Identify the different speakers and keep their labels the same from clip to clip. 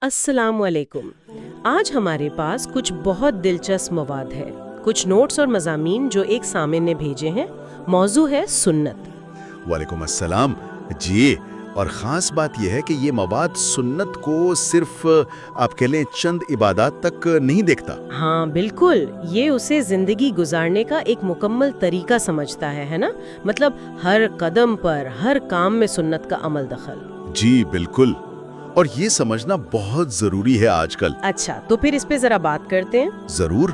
Speaker 1: अस्सलाम वालेकुम। आज हमारे पास कुछ बहुत दिलचस्प मवाद है, कुछ नोट्स और मज़ामीन जो एक सामिन ने भेजे हैं। मौजू है सुन्नत।
Speaker 2: वालेकुम अस्सलाम जी। और ख़ास बात यह है कि ये मवाद सुन्नत को सिर्फ आप कह लें चंद इबादत तक नहीं देखता।
Speaker 1: हाँ बिल्कुल, ये उसे ज़िंदगी गुजारने का एक मुकम्मल तरीका समझता है ना। मतलब हर कदम पर, हर काम में सुन्नत का अमल दखल।
Speaker 2: जी बिल्कुल, और ये समझना बहुत ज़रूरी है आजकल।
Speaker 1: अच्छा, तो फिर इस पे ज़रा बात करते हैं।
Speaker 2: ज़रूर।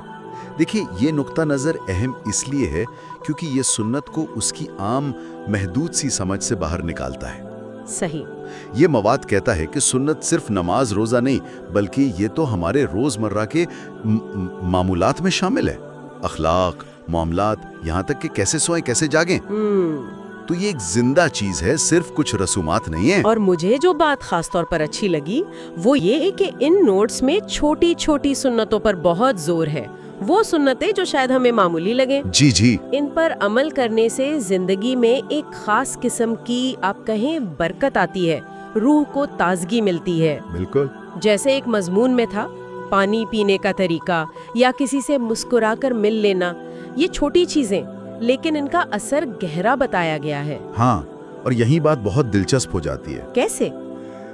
Speaker 2: देखिए, ये नुक्ता नज़र अहम इसलिए है क्योंकि ये सुन्नत को उसकी आम महदूद सी समझ से बाहर निकालता है।
Speaker 1: सही।
Speaker 2: ये मवाद कहता है कि सुन्नत सिर्फ नमाज रोज़ा नहीं, बल्कि ये तो हमारे रोज़मर्रा के मामूलात में शामिल है। अखलाक, मामलात, यहाँ तक कि कैसे सोएं, कैसे जागें। तो ये एक जिंदा चीज है, सिर्फ कुछ रसूमात नहीं है।
Speaker 1: और मुझे जो बात खास तौर पर अच्छी लगी वो ये है कि इन नोट्स में छोटी छोटी सुन्नतों पर बहुत जोर है। वो सुन्नतें जो शायद हमें मामूली लगे,
Speaker 2: जी जी,
Speaker 1: इन पर अमल करने से जिंदगी में एक खास किस्म की आप कहें बरकत आती है, रूह को ताजगी मिलती है।
Speaker 2: बिल्कुल।
Speaker 1: जैसे एक मजमून में था पानी पीने का तरीका या किसी से मुस्कुराकर मिल लेना। ये छोटी चीजें, लेकिन इनका असर गहरा बताया गया है।
Speaker 2: हाँ, और यही बात बहुत दिलचस्प हो जाती है।
Speaker 1: कैसे?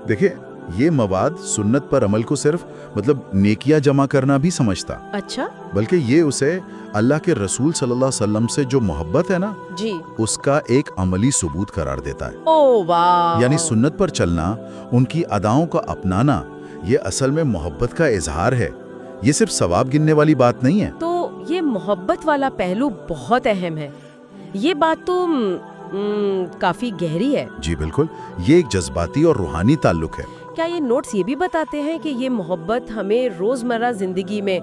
Speaker 2: देखिए, ये मवाद सुन्नत पर अमल को सिर्फ नेकियां जमा करना भी समझता।
Speaker 1: अच्छा।
Speaker 2: बल्कि ये उसे अल्लाह के रसूल सल्लल्लाहु अलैहि वसल्लम से जो मोहब्बत है ना
Speaker 1: जी,
Speaker 2: उसका एक अमली सबूत करार देता है।
Speaker 1: ओ वाह!
Speaker 2: यानी सुन्नत पर चलना, उनकी अदाओं को अपनाना, ये असल में मोहब्बत का इजहार है। ये सिर्फ सवाब गिनने वाली बात नहीं है।
Speaker 1: तो ये मोहब्बत वाला पहलू बहुत अहम है। ये बात तो काफी गहरी है।
Speaker 2: जी बिल्कुल, ये एक जज्बाती और रूहानी ताल्लुक है।
Speaker 1: क्या ये नोट्स ये भी बताते हैं कि ये मोहब्बत हमें रोजमर्रा जिंदगी में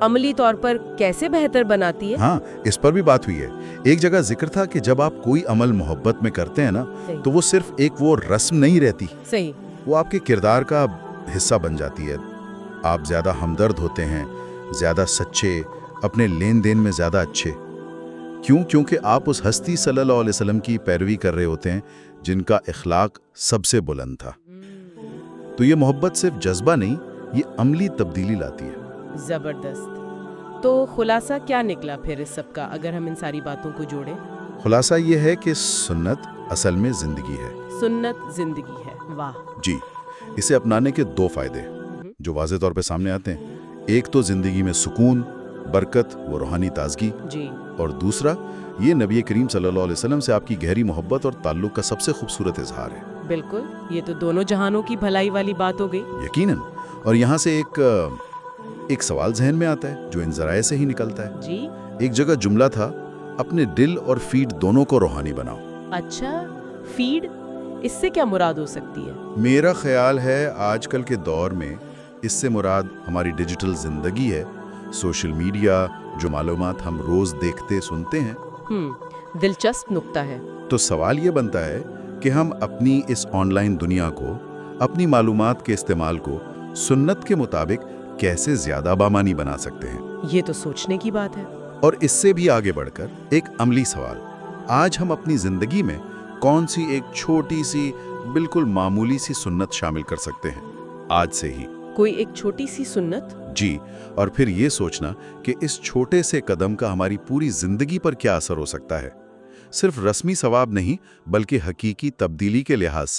Speaker 1: अमली तौर पर कैसे बेहतर बनाती है?
Speaker 2: हाँ, इस पर भी बात हुई है। एक जगह जिक्र था कि जब आप कोई अमल मोहब्बत में करते हैं ना, तो वो सिर्फ एक वो रस्म नहीं रहती।
Speaker 1: सही।
Speaker 2: वो आपके किरदार का हिस्सा बन जाती है। आप ज्यादा हमदर्द होते हैं, ज्यादा सच्चे, अपने लेन देन में ज्यादा अच्छे। क्यों? क्योंकि आप उस हस्ती सल्लल्लाहु अलैहि वसल्लम की पैरवी कर रहे होते हैं जिनका इखलाक सबसे बुलंद था। तो ये मोहब्बत सिर्फ जज्बा नहीं, ये अमली तब्दीली लाती है।
Speaker 1: जबरदस्त। तो खुलासा क्या निकला फिर इस सब का, अगर हम इन सारी बातों को जोड़ें?
Speaker 2: खुलासा ये है कि सुन्नत असल में जिंदगी है।
Speaker 1: सुन्नत जिंदगी है। वाह
Speaker 2: जी। इसे अपनाने के दो फायदे जो वाज़े तौर पे सामने आते हैं। एक तो जिंदगी में सुकून, बरकत, वो रूहानी ताजगी
Speaker 1: जी।
Speaker 2: और दूसरा ये नबी करीम सल्लल्लाहु अलैहि वसल्लम से आपकी गहरी मोहब्बत और ताल्लुक का सबसे खूबसूरत इजहार है।
Speaker 1: बिल्कुल, ये तो दोनों जहानों की भलाई वाली बात हो गई।
Speaker 2: यकीनन। और यहाँ से एक सवाल जहन में आता है जो इन ज़राए से ही निकलता है।
Speaker 1: जी।
Speaker 2: एक जगह जुमला था, अपने दिल और फीड दोनों को रूहानी बनाओ।
Speaker 1: अच्छा, फीड, इससे क्या मुराद हो सकती है?
Speaker 2: मेरा ख्याल है आजकल के दौर में इससे मुराद हमारी डिजिटल जिंदगी है। सोशल मीडिया, जो मालूमात हम रोज देखते सुनते हैं।
Speaker 1: दिलचस्प नुक्ता है।
Speaker 2: तो सवाल ये बनता है कि हम अपनी इस ऑनलाइन दुनिया को, अपनी मालूमात के इस्तेमाल को सुन्नत के मुताबिक कैसे ज्यादा बामानी बना सकते हैं।
Speaker 1: ये तो सोचने की बात है।
Speaker 2: और इससे भी आगे बढ़कर एक अमली सवाल, आज हम अपनी जिंदगी में कौन सी एक छोटी सी, बिल्कुल मामूली सी सुन्नत शामिल कर सकते हैं आज से ही?
Speaker 1: कोई एक छोटी सी सुन्नत?
Speaker 2: जी। और फिर ये सोचना कि इस छोटे से कदम का हमारी पूरी जिंदगी पर क्या असर हो सकता है, सिर्फ रस्मी सवाब नहीं बल्कि हकीकी तब्दीली के लिहाज से।